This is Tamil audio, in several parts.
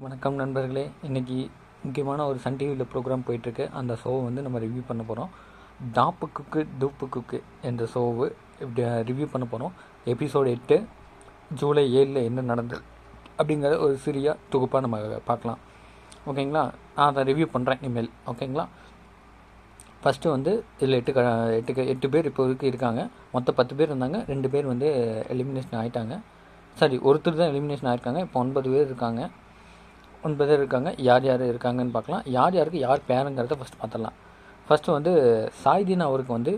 வணக்கம் நண்பர்களே. இன்றைக்கி முக்கியமான ஒரு சன் டிவியில் ப்ரோக்ராம் போயிட்டுருக்கு. அந்த ஷோவை வந்து நம்ம ரிவ்யூ பண்ண போகிறோம். டாப்பு குக்கு டூப்பு குக்கு என்ற ஷோவை இப்படி ரிவ்யூ பண்ண போகிறோம். எபிசோடு 8 ஜூலை 7 என்ன நடந்தது அப்படிங்கிற ஒரு சிறிய தொகுப்பாக நம்ம பார்க்கலாம். ஓகேங்களா? நான் அதை ரிவ்யூ பண்ணுறேன் இனிமேல். ஓகேங்களா? ஃபஸ்ட்டு வந்து இதில் 8 பேர் இப்போதைக்கு இருக்காங்க. மொத்தம் 10 பேர் இருந்தாங்க. 2 பேர் வந்து எலிமினேஷன் ஆகிட்டாங்க. ஒருத்தர் தான் எலிமினேஷன் ஆகிருக்காங்க. இப்போ 9 பேர் இருக்காங்க. 9 பேர் இருக்காங்க. யார் யார் இருக்காங்கன்னு பார்க்கலாம். யாருக்கு யார் பேருங்கிறத ஃபஸ்ட்டு பார்த்துடலாம். ஃபஸ்ட்டு வந்து சாய்தீன் அவருக்கு வந்து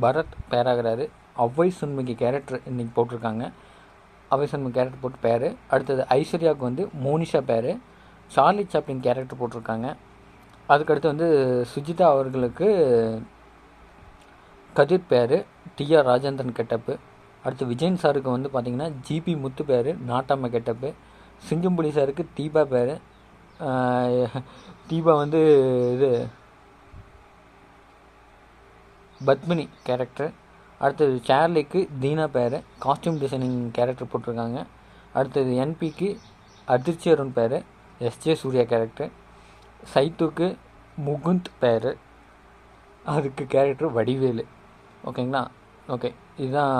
பரத் பேராகிறாரு. அவ்வை சண்முகி கேரக்டர் இன்றைக்கி போட்டிருக்காங்க. அவ்வை சண்முகி கேரக்டர் போட்டு பேர். அடுத்தது ஐஸ்வர்யாவுக்கு வந்து மோனிஷா பேர். சார்லி சாப்ளின் கேரக்டர் போட்டிருக்காங்க. அதுக்கடுத்து வந்து சுஜிதா அவர்களுக்கு கதிர் பேர். டிஆர் ராஜேந்திரன் கெட்டப்பு. அடுத்து விஜயன் சாருக்கு வந்து பார்த்திங்கன்னா ஜிபி முத்து பேர். நாட்டாம கெட்டப்பு. சிங்கம்புலி சாருக்கு தீபா பேர். தீபா வந்து இது பத்மினி கேரக்டர். அடுத்தது சார்லிக்கு தீனா பேர். காஸ்டியூம் டிசைனிங் கேரக்டர் போட்டிருக்காங்க. அடுத்தது என்பிக்கு அதிர்ச்சி அருண் பேர். S J Surya character. சைத்துக்கு முகுந்த் பேர். அதுக்கு கேரக்டர் வடிவேலு. ஓகேங்களா? ஓகே, இதுதான்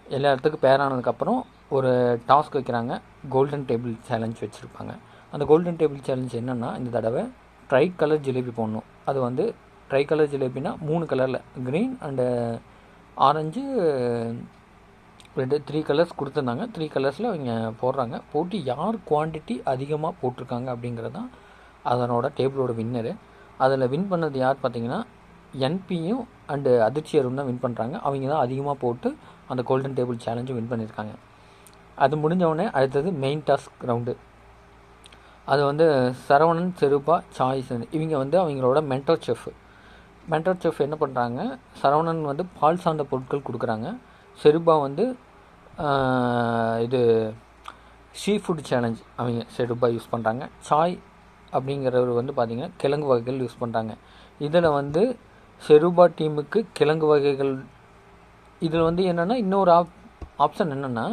எல்லா இடத்துக்கும் பேரானதுக்கப்புறம் ஒரு டாஸ்க் வைக்கிறாங்க. கோல்டன் டேபிள் சேலஞ்ச் வச்சுருப்பாங்க. அந்த கோல்டன் டேபிள் சேலஞ்ச் என்னென்னா, இந்த தடவை ட்ரை கலர் ஜிலேபி போடணும். அது வந்து ட்ரை கலர் ஜிலேபினா 3 கலரில் க்ரீன் அண்டு ஆரஞ்சு 3 கலர்ஸ் கொடுத்துருந்தாங்க. 3 கலர்ஸில் அவங்க போடுறாங்க. போட்டு யார் குவான்டிட்டி அதிகமாக போட்டிருக்காங்க அப்படிங்கிறது தான் அதனோட டேபிளோட வின்னரு. அதில் வின் பண்ணது யார் பார்த்தீங்கன்னா என்பியும் அண்டு அதிர்ச்சி அருண் தான் வின் பண்ணுறாங்க. அவங்க தான் அதிகமாக போட்டு அந்த கோல்டன் டேபிள் சேலஞ்சும் வின் பண்ணியிருக்காங்க. அது முடிஞ்சவுடனே அடுத்தது மெயின் டாஸ்க் ரவுண்டு. அது வந்து சரவணன், செருபா, சாய்ஸன் இவங்க வந்து அவங்களோட மென்டர் செஃப் என்ன பண்ணுறாங்க, சரவணன் வந்து பால் சார்ந்த பொருட்கள் கொடுக்குறாங்க. செருபா வந்து இது சீ ஃபுட் சேலஞ்ச் அவங்க செருபா யூஸ் பண்ணுறாங்க. சாய் அப்படிங்கிறவர் வந்து பார்த்திங்கன்னா கிழங்கு வகைகள் யூஸ் பண்ணுறாங்க. இதில் வந்து செருபா டீமுக்கு கிழங்கு வகைகள். இதில் வந்து என்னென்னா இன்னொரு ஆப்ஷன் என்னென்னா,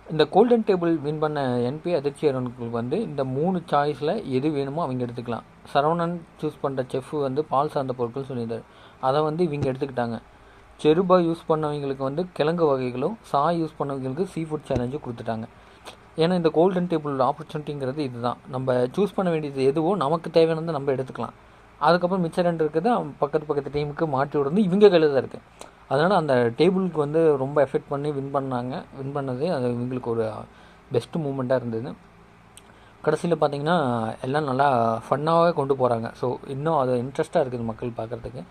இந்த கோல்டன் டேபிள் வின் பண்ண என்பி அதிர்ச்சி அருணுக்கு வந்து இந்த 3 சாய்ஸில் எது வேணுமோ அவங்க எடுத்துக்கலாம். சரவணன் சூஸ் பண்ணுற செஃப் வந்து பால் சார்ந்த பொருட்கள் சொல்லியிருந்தார். அதை வந்து இவங்க எடுத்துக்கிட்டாங்க. செருபா யூஸ் பண்ணவங்களுக்கு வந்து கிழங்கு வகைகளும், சாய் யூஸ் பண்ணவங்களுக்கு சீ ஃபுட் சேலஞ்சும் கொடுத்துட்டாங்க. ஏன்னா இந்த கோல்டன் டேபிள் ஆப்பர்ச்சுனிட்டிங்கிறது இதுதான். நம்ம சூஸ் பண்ண வேண்டியது எதுவோ நமக்கு தேவையானதை நம்ம எடுத்துக்கலாம். அதுக்கப்புறம் மிச்சம் 2 இருக்குது பக்கத்து டீமுக்கு மாற்றி விடுறது இவங்க கையில் தான் இருக்குது. அதனால் அந்த டேபிளுக்கு வந்து ரொம்ப எஃபெக்ட் பண்ணி வின் பண்ணது அது இவங்களுக்கு ஒரு பெஸ்ட்டு மூமெண்ட்டாக இருந்தது. கடைசியில் பார்த்திங்கன்னா எல்லாம் நல்லா ஃபன்னாகவே கொண்டு போகிறாங்க. ஸோ இன்னும் அது இன்ட்ரெஸ்ட்டாக இருக்குது மக்கள் பார்க்குறதுக்கு.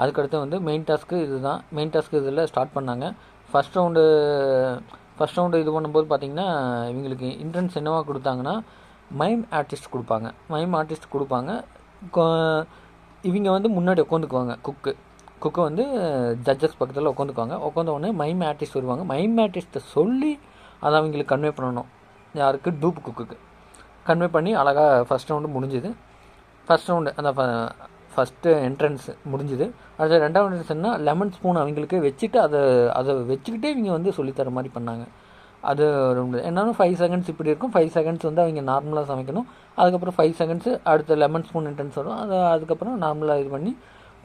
அதுக்கடுத்து வந்து மெயின் டாஸ்க்கு இதுதான். மெயின் டாஸ்க்கு இதில் ஸ்டார்ட் பண்ணாங்க. ஃபஸ்ட் ரவுண்டு இது பண்ணும்போது பார்த்திங்கன்னா இவங்களுக்கு இன்ட்ரன்ஸ் என்னவா கொடுத்தாங்கன்னா மைம் ஆர்டிஸ்ட் கொடுப்பாங்க. இவங்க வந்து முன்னாடி உட்காந்துக்குவாங்க. குக்கு வந்து ஜட்ஜஸ் பக்கத்தில் உட்காந்த உடனே மைம் ஆர்டிஸ்ட் வருவாங்க. மைம் ஆர்டிஸ்ட்டை சொல்லி அதை அவங்களுக்கு கன்வே பண்ணணும். யாருக்கு? டூப்பு குக்குக்கு கன்வே பண்ணி அழகாக ஃபஸ்ட் ரவுண்டு முடிஞ்சுது. அந்த ஃபஸ்ட்டு என்ட்ரன்ஸ் முடிஞ்சுது. அடுத்த 2வது என்ட்ரன்ஸ்னா லெமன் ஸ்பூன் அவங்களுக்கு வச்சுட்டு அதை வச்சுக்கிட்டே இவங்க வந்து சொல்லித்தர மாதிரி பண்ணாங்க. அது என்னன்னா 5 செகண்ட்ஸ் இப்படி இருக்கும். 5 செகண்ட்ஸ் வந்து அவங்க நார்மலாக சமைக்கணும். அதுக்கப்புறம் 5 செகண்ட்ஸ் அடுத்த லெமன் ஸ்பூன் என்ட்ரன்ஸ் வரும். அதுக்கப்புறம் நார்மலாக இது பண்ணி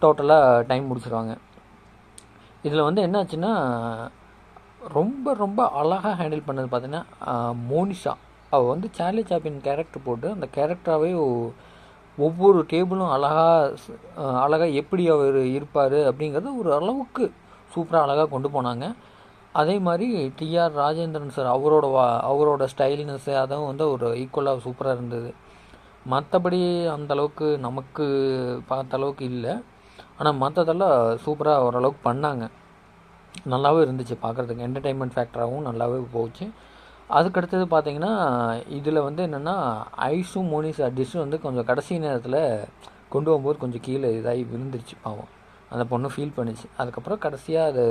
டோட்டலாக டைம் முடிச்சிடுவாங்க. இதில் வந்து என்னாச்சுன்னா ரொம்ப ரொம்ப அழகாக ஹேண்டில் பண்ணது பார்த்தீங்கன்னா மோனிஷா. அவள் வந்து சார்லி சாப்ளின் கேரக்டர் போட்டு அந்த கேரக்டராகவே ஒவ்வொரு டேபிளும் அழகாக எப்படி அவர் இருப்பார் அப்படிங்கிறது ஒரு அளவுக்கு சூப்பராக அழகாக கொண்டு போனாங்க. அதே மாதிரி டிஆர் ராஜேந்திரன் சார் அவரோட ஸ்டைல்னஸ்ஸு அதுவும் வந்து ஒரு ஈக்குவலாக சூப்பராக இருந்தது. மற்றபடி அந்தளவுக்கு நமக்கு பார்த்த அளவுக்கு இல்லை. ஆனால் மற்றதெல்லாம் சூப்பராக ஓரளவுக்கு பண்ணாங்க. நல்லாவே இருந்துச்சு பார்க்குறதுக்கு. என்டர்டெயின்மெண்ட் ஃபேக்டராகவும் நல்லாவே போச்சு. அதுக்கடுத்தது பார்த்திங்கன்னா இதில் வந்து என்னென்னா ஐஸும் மோனிஷா டிஷ்ஷும் வந்து கொஞ்சம் கடைசி நேரத்தில் கொண்டு போகும்போது கொஞ்சம் கீழே இதாகி விழுந்துருச்சு. பாவம் அந்த பொண்ணு ஃபீல் பண்ணிச்சு. அதுக்கப்புறம் கடைசியாக அது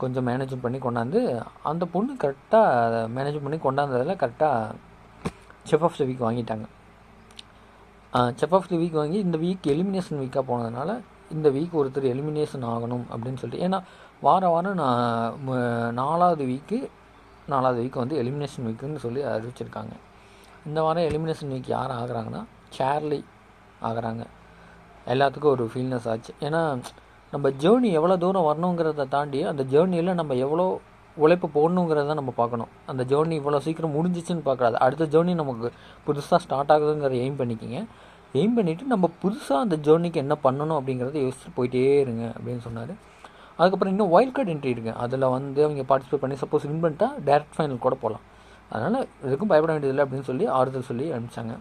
கொஞ்சம் மேனேஜ் பண்ணி கொண்டாந்து அந்த பொண்ணு கரெக்டாக அதை மேனேஜ் பண்ணி கொண்டாந்ததில் கரெக்டாக செஃப் ஆஃப் த வீக் வாங்கிட்டாங்க. செஃப் ஆஃப் த வீக் வாங்கி இந்த வீக் எலிமினேஷன் வீக்காக போனதுனால இந்த வீக் ஒருத்தர் எலிமினேஷன் ஆகணும் அப்படின்னு சொல்லிட்டு, ஏன்னா வாரம் நான் 4வது வீக்கு வந்து எலிமினேஷன் வீக்குன்னு சொல்லி அறிவிச்சிருக்காங்க. இந்த வாரம் எலிமினேஷன் வீக் யார் ஆகுறாங்கன்னா சார்லி ஆகுறாங்க. எல்லாத்துக்கும் ஒரு ஃபீல்னஸ் ஆச்சு. ஏன்னா நம்ம ஜேர்னி எவ்வளோ தூரம் வரணுங்கிறத தாண்டி அந்த ஜேர்னியில் நம்ம எவ்வளோ உழைப்பு போடணுங்கிறத நம்ம பார்க்கணும். அந்த ஜேர்னி இவ்வளோ சீக்கிரம் முடிஞ்சிச்சுன்னு பார்க்காது. அடுத்த ஜேர்னி நமக்கு புதுசாக ஸ்டார்ட் ஆகுதுங்கிற எய்ம் பண்ணிக்கிங்க. எய்ம் பண்ணிவிட்டு நம்ம புதுசாக அந்த ஜேர்னிக்கு என்ன பண்ணணும் அப்படிங்கிறத யோசிச்சுட்டு போயிட்டே இருங்க அப்படின்னு சொன்னார். அதுக்கப்புறம் இன்னும் வைல்ட் கார்டு என்ட்ரி இருக்குது. அதில் வந்து அவங்க பார்ட்டிசிபேட் பண்ணி சப்போஸ் வின் பண்ணிட்டா டேரக்ட் ஃபைனல் கூட போகலாம். அதனால் எதுக்கும் பயப்பட வேண்டியதில்லை அப்படின்னு சொல்லி ஆறுதல் சொல்லி அனுப்பிச்சாங்க.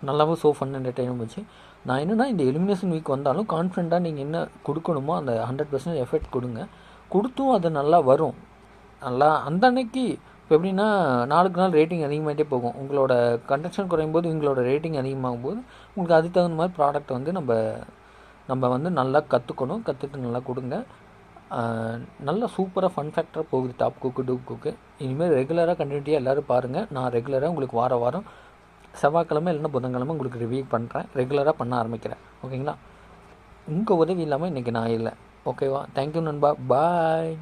நல்லாவும் ஸோ ஃபன் என்டர்டெயினும் போச்சு. நான் என்னென்னா இந்த எலிமினேஷன் வீக் வந்தாலும் கான்ஃபிடண்ட்டாக நீங்கள் என்ன கொடுக்கணுமோ அந்த 100% எஃபெக்ட் கொடுங்க. கொடுத்தும் அது நல்லா வரும். நல்லா அந்த அன்னைக்கு இப்போ எப்படின்னா நாளுக்கு நாள் ரேட்டிங் அதிகமாகிட்டே போகும். உங்களோட கண்டென்ஷன் குறையும் போது உங்களோட ரேட்டிங் அதிகமாகும் போது உங்களுக்கு அதுக்கு தகுந்த மாதிரி ப்ராடக்ட் வந்து நம்ம வந்து நல்லா கற்றுட்டு நல்லா கொடுங்க. நல்லா சூப்பராக ஃபன் ஃபேக்டராக போகுது டாப் குக்கு டூப் குக்கு. இனிமேல் ரெகுலராக கண்டினியூட்டியாக எல்லோரும் பாருங்கள். நான் ரெகுலராக உங்களுக்கு வாரம் செவ்வாய்க்கிழமை இல்லைன்னா புதன்கிழமை உங்களுக்கு ரிவ்யூ பண்ணுறேன். ரெகுலராக பண்ண ஆரம்பிக்கிறேன். ஓகேங்களா? உங்கள் உதவி இல்லாமல் இன்றைக்கி நான் இல்லை. ஓகேவா? தேங்க்யூ நண்பா. பாய்.